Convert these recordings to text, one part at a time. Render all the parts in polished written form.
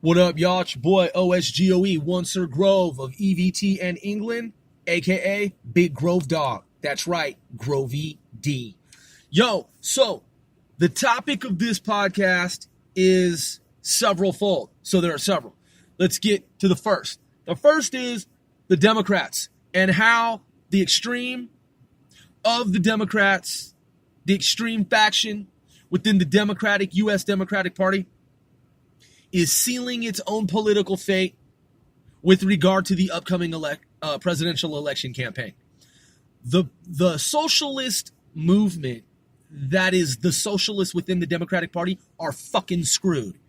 What up, y'all? It's your boy OSGOE, One Sir Grove of EVT and England, aka Big Grove Dog. That's right, Grovey D. Yo, so the topic of this podcast is several-fold. So there are several. Let's get to the first. The first is the Democrats and how the extreme of the Democrats, the extreme faction within the U.S. Democratic Party, is sealing its own political fate with regard to the upcoming presidential election campaign. The socialist movement, that is the socialists within the Democratic Party, are fucking screwed.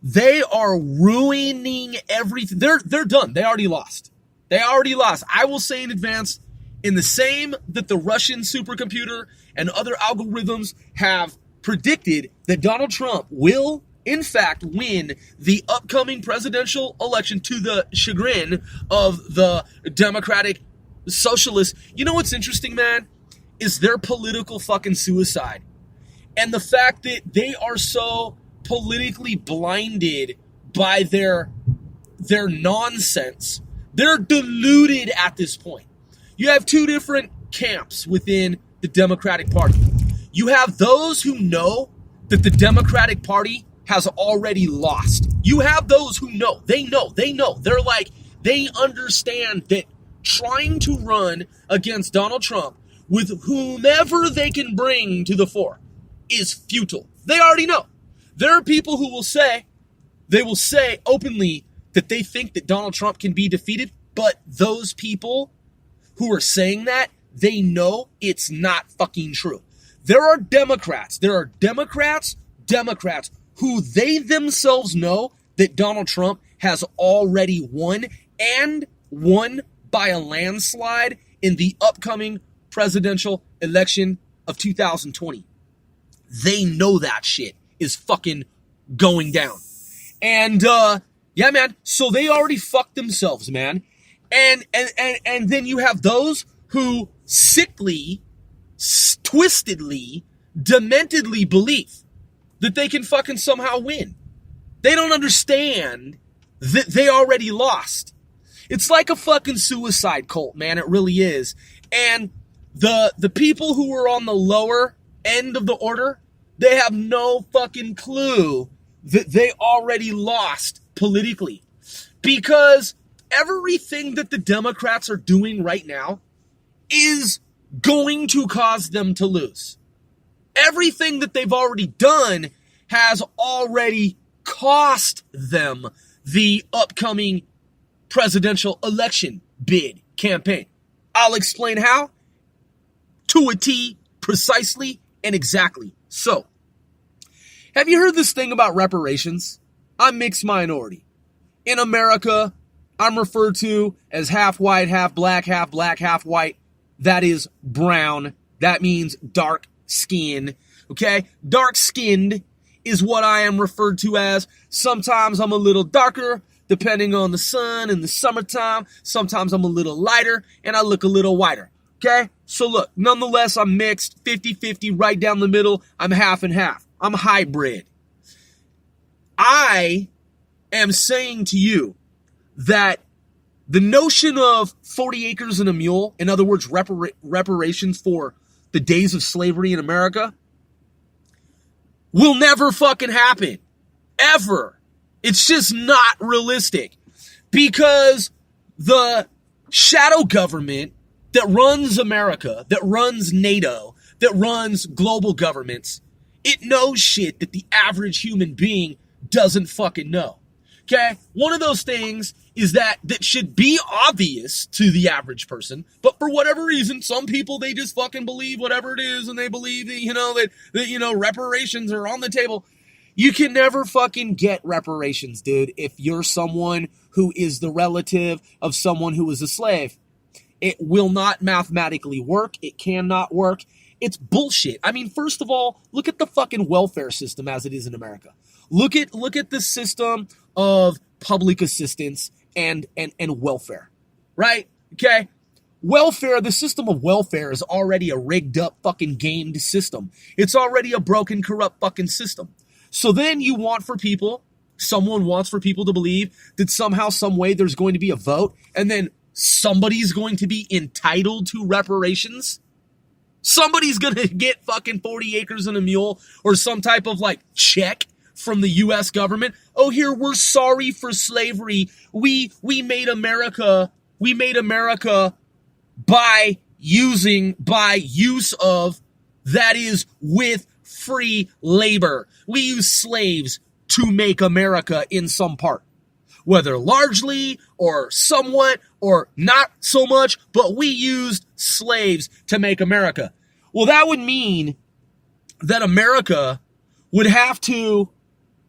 They are ruining everything. They're done. They already lost. I will say in advance, in the same that the Russian supercomputer and other algorithms have predicted that Donald Trump will in fact win the upcoming presidential election to the chagrin of the Democratic Socialists. You know what's interesting, man, is their political fucking suicide. And the fact that they are so politically blinded by their nonsense. They're deluded at this point. You have two different camps within the Democratic Party. You have those who know that the Democratic Party has already lost. You have those who know. They know. They're like, they understand that trying to run against Donald Trump with whomever they can bring to the fore is futile. They already know. There are people who will say openly that they think that Donald Trump can be defeated, but those people who are saying that, they know it's not fucking true. There are Democrats who they themselves know that Donald Trump has already won, and won by a landslide in the upcoming presidential election of 2020. They know that shit is fucking going down. And, yeah, man, so they already fucked themselves, man. And then you have those who sickly, twistedly, dementedly believe that they can fucking somehow win. They don't understand that they already lost. It's like a fucking suicide cult, man. It really is. And the people who are on the lower end of the order, they have no fucking clue that they already lost politically. Because everything that the Democrats are doing right now is going to cause them to lose. Everything that they've already done has already cost them the upcoming presidential election bid campaign. I'll explain how, to a T, precisely and exactly. So, have you heard this thing about reparations? I'm mixed minority. In America, I'm referred to as half white, half black, half white. That is brown. That means dark skin. Okay? Dark skinned is what I am referred to as. Sometimes I'm a little darker, depending on the sun in the summertime. Sometimes I'm a little lighter, and I look a little whiter. Okay? So look, nonetheless, I'm mixed, 50-50, right down the middle. I'm half and half. I'm hybrid. I am saying to you that the notion of 40 acres and a mule, in other words, reparations for the days of slavery in America, will never fucking happen. Ever. It's just not realistic. Because the shadow government that runs America, that runs NATO, that runs global governments, it knows shit that the average human being doesn't fucking know. Okay? One of those things is that should be obvious to the average person, but for whatever reason, some people, they just fucking believe whatever it is, and they believe that, that reparations are on the table. You can never fucking get reparations, dude, if you're someone who is the relative of someone who was a slave. It will not mathematically work. It cannot work. It's bullshit. I mean, first of all, look at the fucking welfare system as it is in America. Look at the system of public assistance and welfare, right? Okay? Welfare, the system of welfare is already a rigged up fucking gamed system. It's already a broken, corrupt fucking system. So then you want for people someone wants for people to believe that somehow, some way there's going to be a vote and then somebody's going to be entitled to reparations? Somebody's going to get fucking 40 acres and a mule or some type of like check from the U.S. government. Oh, here, we're sorry for slavery. We made America by use of, that is, with free labor. We use slaves to make America in some part, whether largely or somewhat or not so much, but we used slaves to make America. Well, that would mean that America would have to,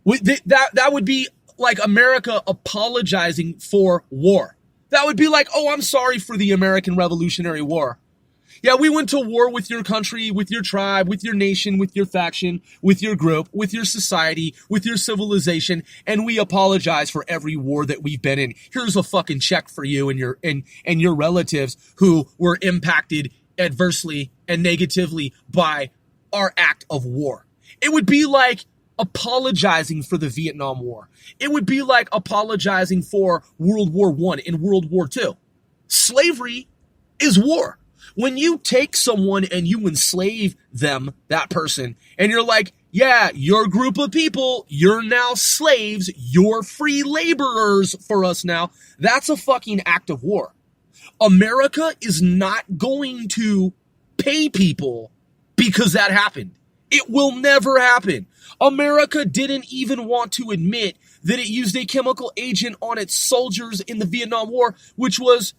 that would be like America apologizing for war. That would be like, oh, I'm sorry for the American Revolutionary War. Yeah, we went to war with your country, with your tribe, with your nation, with your faction, with your group, with your society, with your civilization, and we apologize for every war that we've been in. Here's a fucking check for you and your relatives who were impacted adversely and negatively by our act of war. It would be like apologizing for the Vietnam War. It would be like apologizing for World War I and World War II. Slavery is war. When you take someone and you enslave them, that person, and you're like, yeah, your group of people, you're now slaves, you're free laborers for us now, that's a fucking act of war. America is not going to pay people because that happened. It will never happen. America didn't even want to admit that it used a chemical agent on its soldiers in the Vietnam War, which was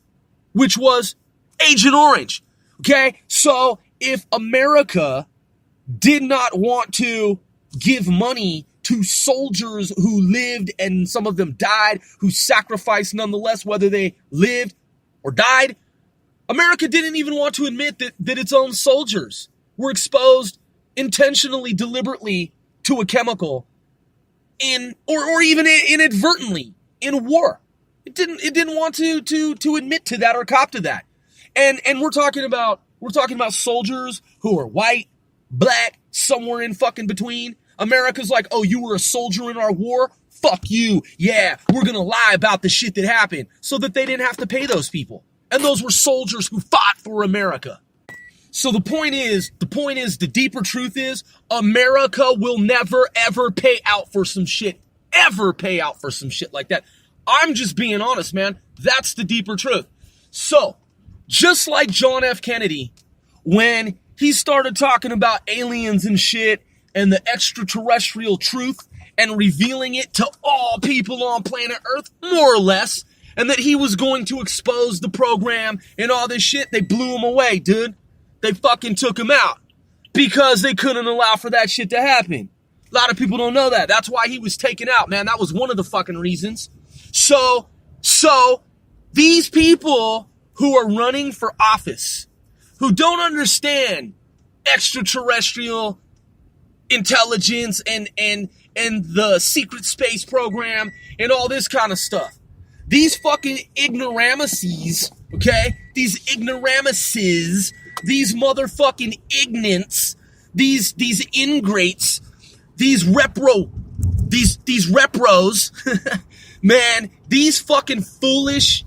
Agent Orange. Okay? So if America did not want to give money to soldiers who lived and some of them died, who sacrificed nonetheless, whether they lived or died, America didn't even want to admit that its own soldiers were exposed intentionally, deliberately to a chemical or even inadvertently in war. It didn't want to admit to that or cop to that. And we're talking about soldiers who are white, black, somewhere in fucking between. America's like, oh, you were a soldier in our war? Fuck you. Yeah, we're gonna lie about the shit that happened so that they didn't have to pay those people. And those were soldiers who fought for America. So the point is, the deeper truth is, America will never, ever pay out for some shit. Ever pay out for some shit like that. I'm just being honest, man. That's the deeper truth. So, just like John F. Kennedy, when he started talking about aliens and shit and the extraterrestrial truth and revealing it to all people on planet Earth, more or less, and that he was going to expose the program and all this shit, they blew him away, dude. They fucking took him out because they couldn't allow for that shit to happen. A lot of people don't know that. That's why he was taken out, man. That was one of the fucking reasons. So these people who are running for office, who don't understand extraterrestrial intelligence and the secret space program and all this kind of stuff. These fucking ignoramuses, okay? These ignoramuses, these motherfucking ignants, these ingrates, these repros, man, these fucking foolish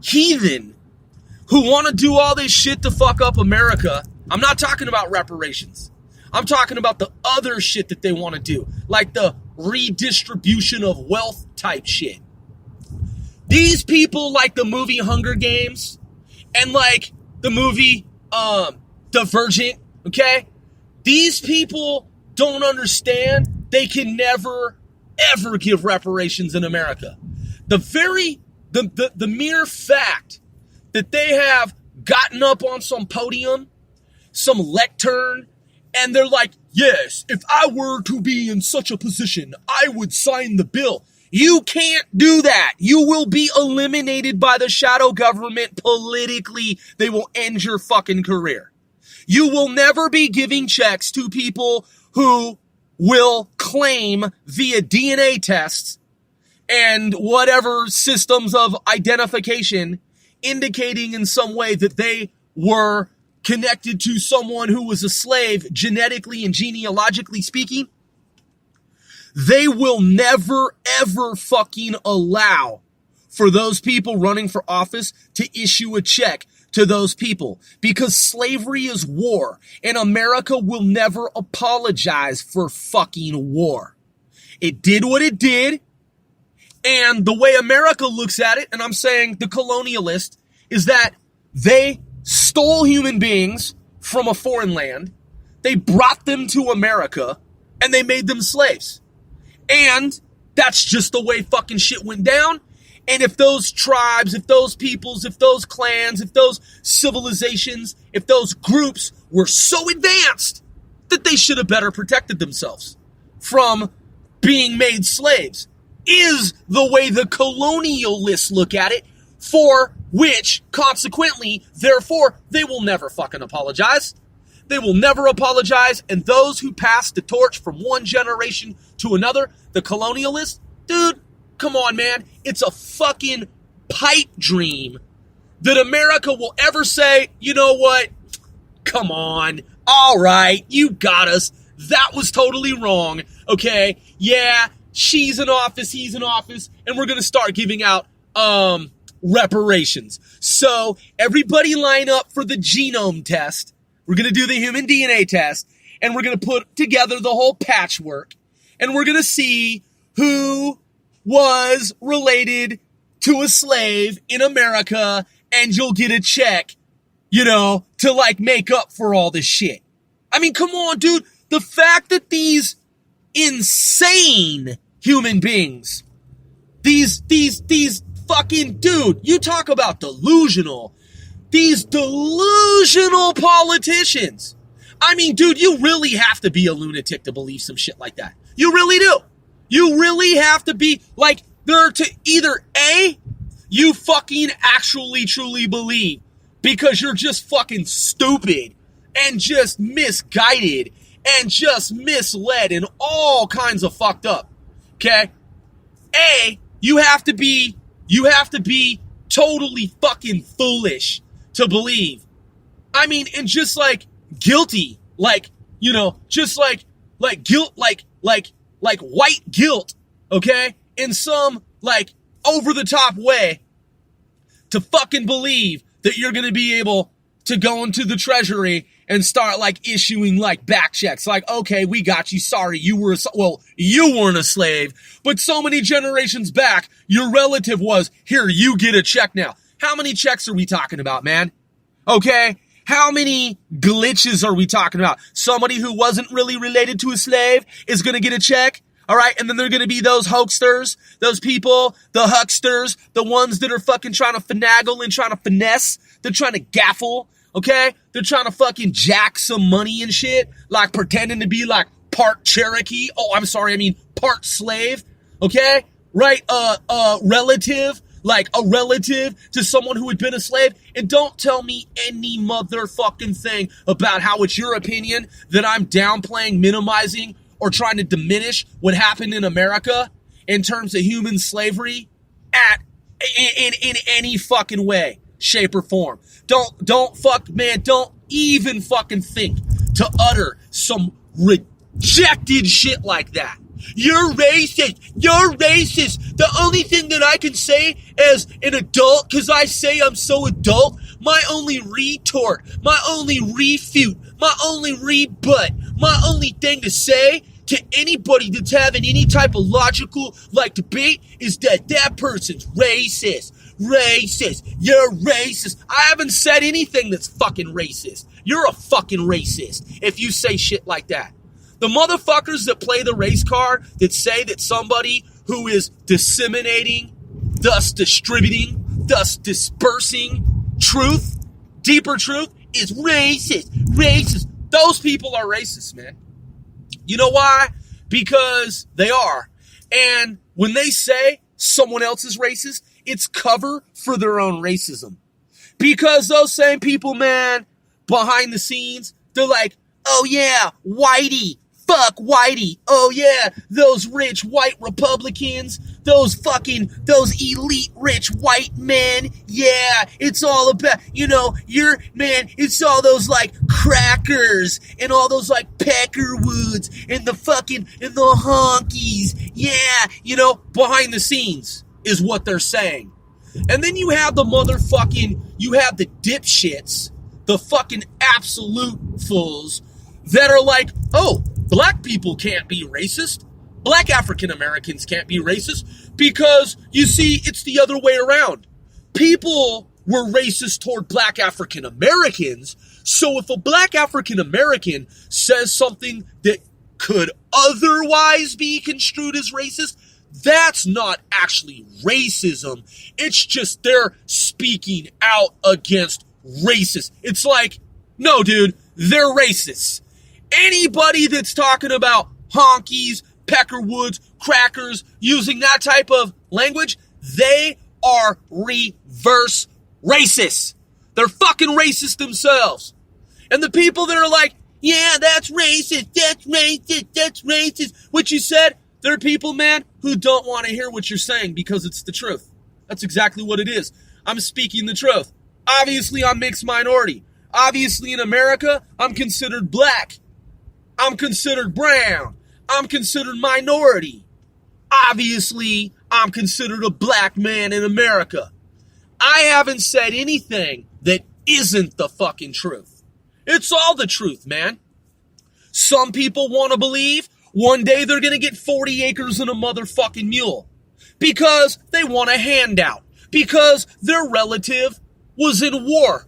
heathen who want to do all this shit to fuck up America. I'm not talking about reparations. I'm talking about the other shit that they want to do, like the redistribution of wealth type shit. These people like the movie Hunger Games and like the movie Divergent, okay? These people don't understand they can never, ever give reparations in America. The mere fact that they have gotten up on some podium, some lectern, and they're like, yes, if I were to be in such a position, I would sign the bill. You can't do that. You will be eliminated by the shadow government politically. They will end your fucking career. You will never be giving checks to people who will claim via DNA tests and whatever systems of identification indicating in some way that they were connected to someone who was a slave genetically and genealogically speaking. They will never, ever fucking allow for those people running for office to issue a check to those people, because slavery is war, and America will never apologize for fucking war. It did what it did, and the way America looks at it, and I'm saying the colonialist, is that they stole human beings from a foreign land, they brought them to America, and they made them slaves. And that's just the way fucking shit went down. And if those tribes, if those peoples, if those clans, if those civilizations, if those groups were so advanced that they should have better protected themselves from being made slaves, is the way the colonialists look at it, for which, consequently, therefore, they will never fucking apologize. They will never apologize, and those who pass the torch from one generation to another, the colonialists, dude, come on, man. It's a fucking pipe dream that America will ever say, you know what? Come on. All right, you got us. That was totally wrong. Okay, yeah, she's in office, he's in office, and we're going to start giving out reparations. So everybody line up for the genome test. We're going to do the human DNA test, and we're going to put together the whole patchwork, and we're going to see who was related to a slave in America, and you'll get a check, you know, to like make up for all this shit. I mean, come on, dude. The fact that these insane human beings, these fucking, dude, you talk about delusional. These delusional politicians. I mean, dude, you really have to be a lunatic to believe some shit like that. You really do. You really have to be, like, they're to either A, you fucking actually truly believe because you're just fucking stupid and just misguided and just misled and all kinds of fucked up. Okay? A, you have to be totally fucking foolish to believe. I mean, and just like guilty, like, you know, just like guilt, like white guilt, okay? In some like over the top way to fucking believe that you're going to be able to go into the treasury and start like issuing like back checks. Like, okay, we got you. Sorry, you weren't a slave, but so many generations back, your relative was, here, you get a check now. How many checks are we talking about, man? Okay? How many glitches are we talking about? Somebody who wasn't really related to a slave is going to get a check, all right? And then there are going to be those hoaxsters, those people, the hucksters, the ones that are fucking trying to finagle and trying to finesse. They're trying to gaffle, okay? They're trying to fucking jack some money and shit, like pretending to be like part Cherokee. Oh, I'm sorry, I mean part slave, okay? Right? Relative. Like a relative to someone who had been a slave. And don't tell me any motherfucking thing about how it's your opinion that I'm downplaying, minimizing, or trying to diminish what happened in America in terms of human slavery in any fucking way, shape, or form. Don't even fucking think to utter some rejected shit like that. You're racist. You're racist. The only thing that I can say as an adult, because I say I'm so adult, my only retort, my only refute, my only rebut, my only thing to say to anybody that's having any type of logical, like, debate is that person's racist. Racist. You're racist. I haven't said anything that's fucking racist. You're a fucking racist if you say shit like that. The motherfuckers that play the race card that say that somebody who is disseminating, thus distributing, thus dispersing truth, deeper truth, is racist. Racist. Those people are racist, man. You know why? Because they are. And when they say someone else is racist, it's cover for their own racism. Because those same people, man, behind the scenes, they're like, oh yeah, Whitey. Fuck Whitey. Oh yeah, those rich white Republicans, those elite rich white men. Yeah, it's all about, it's all those like crackers and all those like Peckerwoods and the honkies. Yeah, you know, behind the scenes is what they're saying. And then you have the dipshits, the fucking absolute fools that are like, oh, black people can't be racist. Black African Americans can't be racist because, you see, it's the other way around. People were racist toward black African Americans, so if a black African American says something that could otherwise be construed as racist, that's not actually racism. It's just they're speaking out against racist. It's like, no, dude, they're racist. Anybody that's talking about honkies, Peckerwoods, crackers, using that type of language, they are reverse racist. They're fucking racist themselves. And the people that are like, yeah, that's racist, what you said, there are people, man, who don't want to hear what you're saying because it's the truth. That's exactly what it is. I'm speaking the truth. Obviously, I'm mixed minority. Obviously, in America, I'm considered black. I'm considered brown. I'm considered minority. Obviously, I'm considered a black man in America. I haven't said anything that isn't the fucking truth. It's all the truth, man. Some people want to believe one day they're going to get 40 acres and a motherfucking mule because they want a handout, because their relative was in war,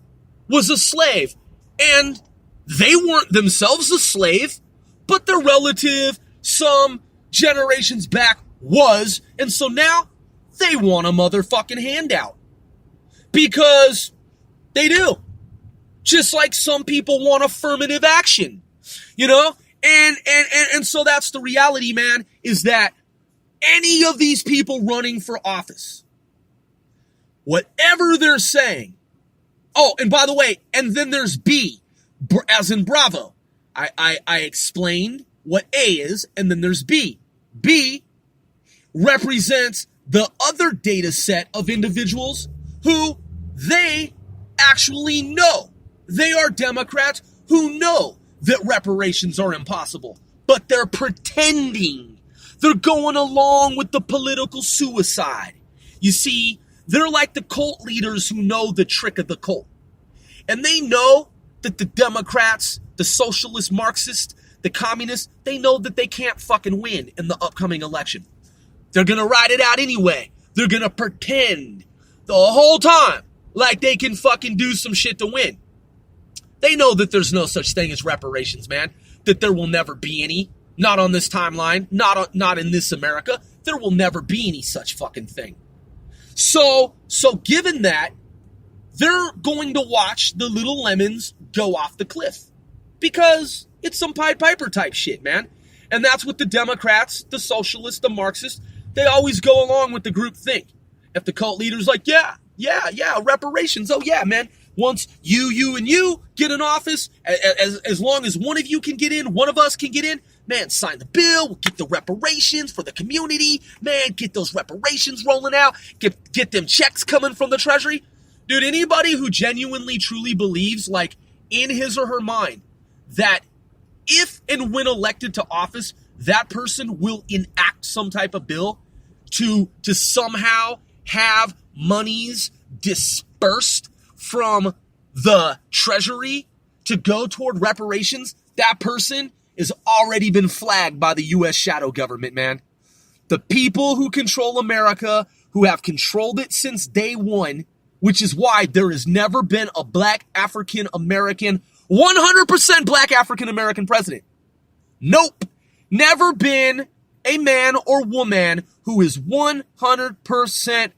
was a slave, and they weren't themselves a slave, but their relative some generations back was, and so now they want a motherfucking handout because they do. Just like some people want affirmative action, you know? And so that's the reality, man, is that any of these people running for office, whatever they're saying, oh, and by the way, and then there's B, as in Bravo. I explained what A is, and then there's B. B represents the other data set of individuals who they actually know. They are Democrats who know that reparations are impossible, but they're pretending. They're going along with the political suicide. You see, they're like the cult leaders who know the trick of the cult. And they know that the Democrats, the socialist Marxists, the communists, they know that they can't fucking win in the upcoming election. They're going to ride it out anyway. They're going to pretend the whole time like they can fucking do some shit to win. They know that there's no such thing as reparations, man. That there will never be any. Not on this timeline. Not in this America. There will never be any such fucking thing. So given that, they're going to watch the little lemons go off the cliff. Because it's some Pied Piper type shit, man. And that's what the Democrats, the socialists, the Marxists, they always go along with the group think. If the cult leader's like, yeah, reparations. Oh yeah, man. Once you and you get in office, as long as one of you can get in, one of us can get in, man, sign the bill, we'll get the reparations for the community, man, get those reparations rolling out, get them checks coming from the Treasury. Dude, anybody who genuinely, truly believes, like, in his or her mind, that if and when elected to office, that person will enact some type of bill to somehow have monies dispersed from the Treasury to go toward reparations, that person has already been flagged by the U.S. shadow government, man. The people who control America, who have controlled it since day one, which is why there has never been a black African American, 100% black African American president. Nope. Never been a man or woman who is 100%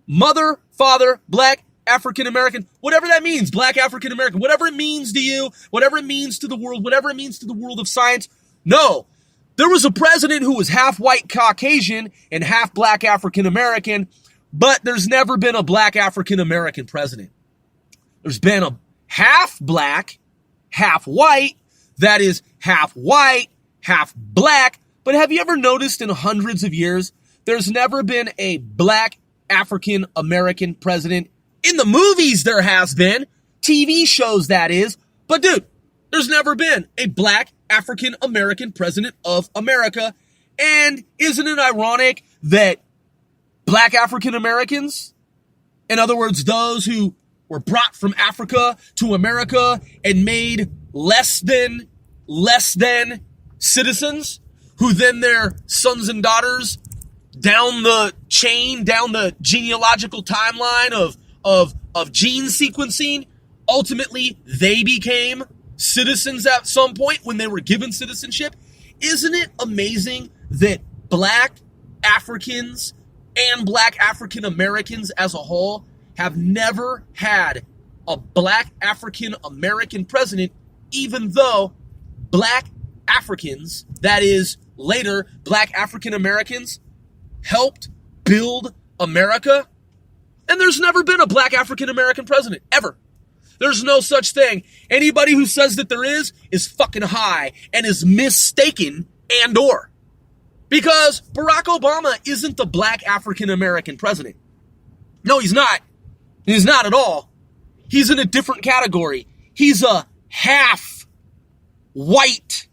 mother, father, black African American, whatever that means, black African American, whatever it means to you, whatever it means to the world, whatever it means to the world of science. No, there was a president who was half white Caucasian and half black African American, but there's never been a black African American president. There's been a half black, half white, that is half white, half black. But have you ever noticed in hundreds of years, there's never been a black African American president? In the movies, there has been. TV shows, that is. But dude, There's never been a black African American president of America. And isn't it ironic that black African Americans, in other words, those who were brought from Africa to America and made less than citizens, who then their sons and daughters down the chain, down the genealogical timeline of gene sequencing, ultimately they became citizens at some point when they were given citizenship? Isn't it amazing that black Africans and black African Americans as a whole have never had a black African American president, even though black Africans, that is later black African Americans, helped build America? And there's never been a black African American president, ever. There's no such thing. Anybody who says that there is fucking high and is mistaken and or. Because Barack Obama isn't the black African American president. No, he's not. He's not at all. He's in a different category. He's a half white,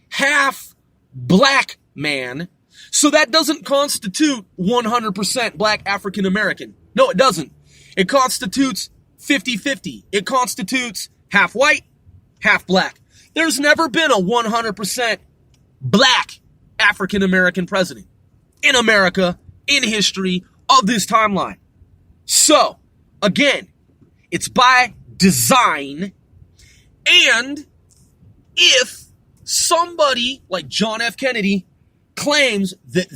half black man. So that doesn't constitute 100% black African American. No, it doesn't. It constitutes 50-50. It constitutes half white, half black. There's never been a 100% black African American president in America in history of this timeline. So, again, it's by design. And if somebody like John F. Kennedy claims that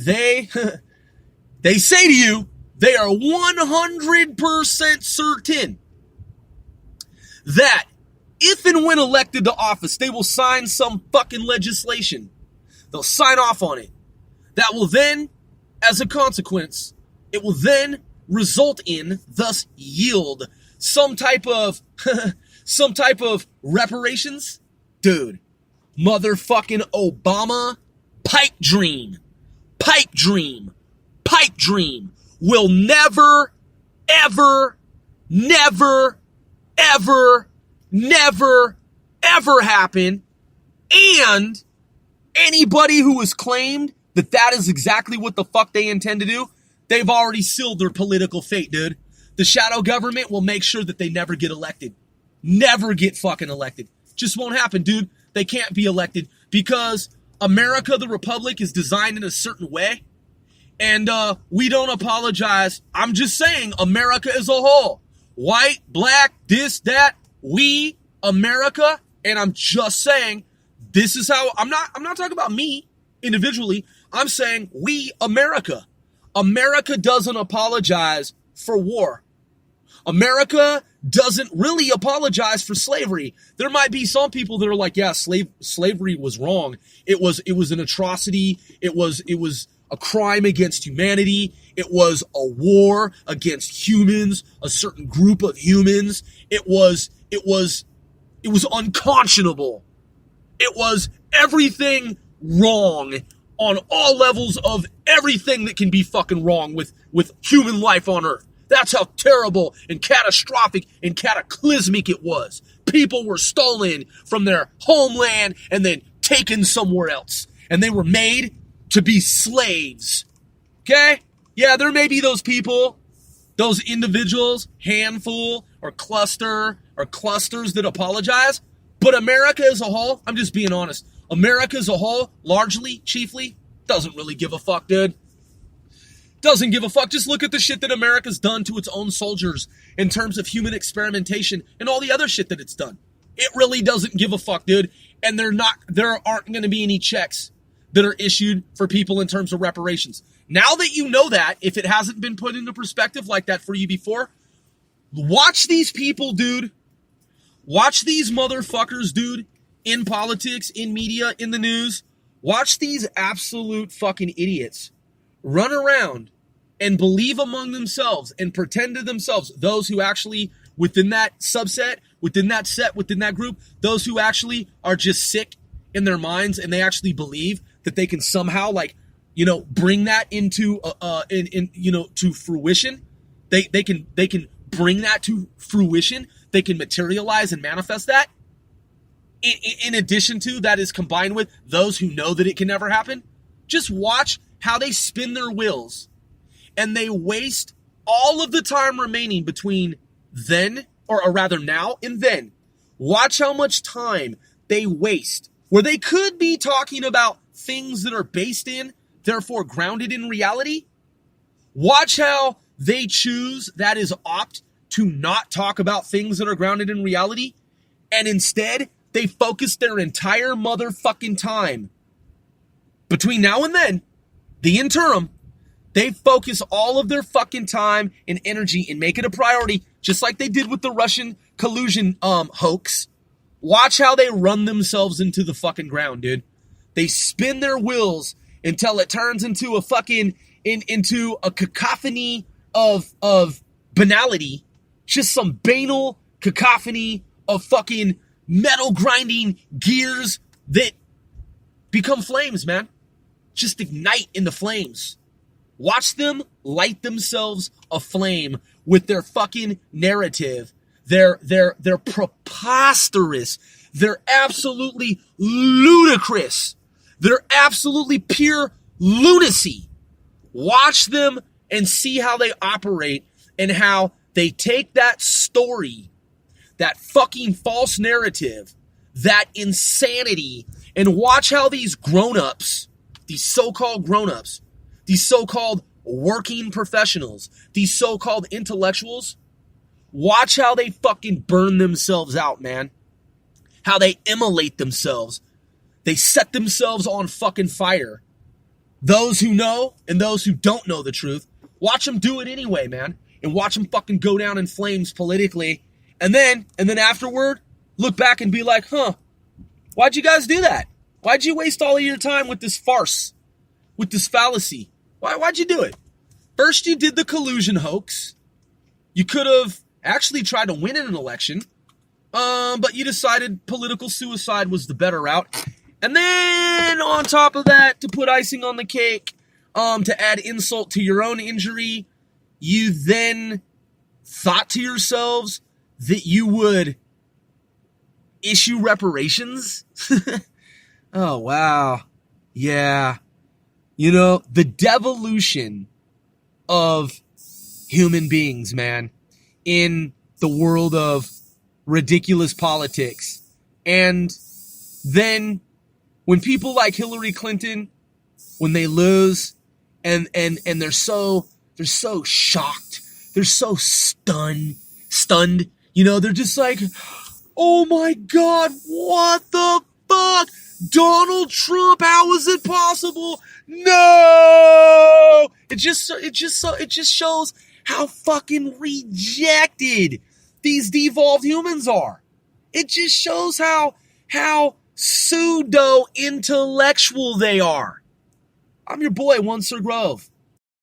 they say to you, they are 100% certain that if and when elected to office, they will sign some fucking legislation. They'll sign off on it. That will then, as a consequence, it will then result in, thus yield, some type of reparations. Dude, motherfucking Obama, pipe dream will never, ever, never, ever, never, ever happen. And anybody who has claimed that that is exactly what the fuck they intend to do, they've already sealed their political fate, dude. The shadow government will make sure that they never get elected. Never get fucking elected. Just won't happen, dude. They can't be elected because America, the Republic, is designed in a certain way. And we don't apologize. I'm just saying, America as a whole. White, black, this, that, we, America. And I'm just saying, this is how, I'm not talking about me individually. I'm saying we, America. America doesn't apologize for war. America doesn't really apologize for slavery. There might be some people that are like, yeah, slavery was wrong. It was an atrocity. It was a crime against humanity. It was a war against humans, a certain group of humans. It was unconscionable. It was everything wrong on all levels of everything that can be fucking wrong with human life on Earth. That's how terrible and catastrophic and cataclysmic it was. People were stolen from their homeland and then taken somewhere else. And they were made to be slaves. Okay? Yeah, there may be those people, those individuals, handful or clusters that apologize. But America as a whole, I'm just being honest, America as a whole, largely, chiefly, doesn't really give a fuck, dude. Doesn't give a fuck. Just look at the shit that America's done to its own soldiers in terms of human experimentation and all the other shit that it's done. It really doesn't give a fuck, dude. And there aren't going to be any checks that are issued for people in terms of reparations. Now that you know that, if it hasn't been put into perspective like that for you before, watch these people, dude. Watch these motherfuckers, dude, in politics, in media, in the news. Watch these absolute fucking idiots run around and believe among themselves and pretend to themselves, those who actually, within that subset, within that set, within that group, those who actually are just sick in their minds and they actually believe that they can somehow, like, you know, bring that into, to fruition. They can bring that to fruition. They can materialize and manifest that. in addition to, that is combined with those who know that it can never happen, just watch how they spin their wheels and they waste all of the time remaining between then, or rather now and then. Watch how much time they waste where they could be talking about things that are based in, therefore grounded in reality. Watch how they choose, that is opt, to not talk about things that are grounded in reality, and instead they focus their entire motherfucking time between now and then, the interim. They focus all of their fucking time and energy and make it a priority, just like they did with the Russian collusion hoax. Watch how they run themselves into the fucking ground, dude. They spin their wheels until it turns into a fucking into a cacophony of banality, just some banal cacophony of fucking metal grinding gears that become flames, man. Just ignite in the flames. Watch them light themselves aflame with their fucking narrative. They're preposterous. They're absolutely ludicrous. They're absolutely pure lunacy. Watch them and see how they operate and how they take that story, that fucking false narrative, that insanity, and watch how these grown-ups, these so-called grown-ups, these so-called working professionals, these so-called intellectuals, watch how they fucking burn themselves out, man. How they immolate themselves. They set themselves on fucking fire. Those who know and those who don't know the truth, watch them do it anyway, man. And watch them fucking go down in flames politically. And then afterward, look back and be like, why'd you guys do that? Why'd you waste all of your time with this farce? With this fallacy? Why'd you do it? First, you did the collusion hoax. You could have actually tried to win an election, but you decided political suicide was the better route. And then, on top of that, to put icing on the cake, to add insult to your own injury, you then thought to yourselves that you would issue reparations? Oh, wow. Yeah. You know, the devolution of human beings, man, in the world of ridiculous politics. And then when people like Hillary Clinton, when they lose and they're so shocked, they're so stunned, you know, they're just like, oh my God, what the fuck? Donald Trump, how is it possible? No! It just shows how fucking rejected these devolved humans are. It just shows how pseudo intellectual they are. I'm your boy, One Sir Grove.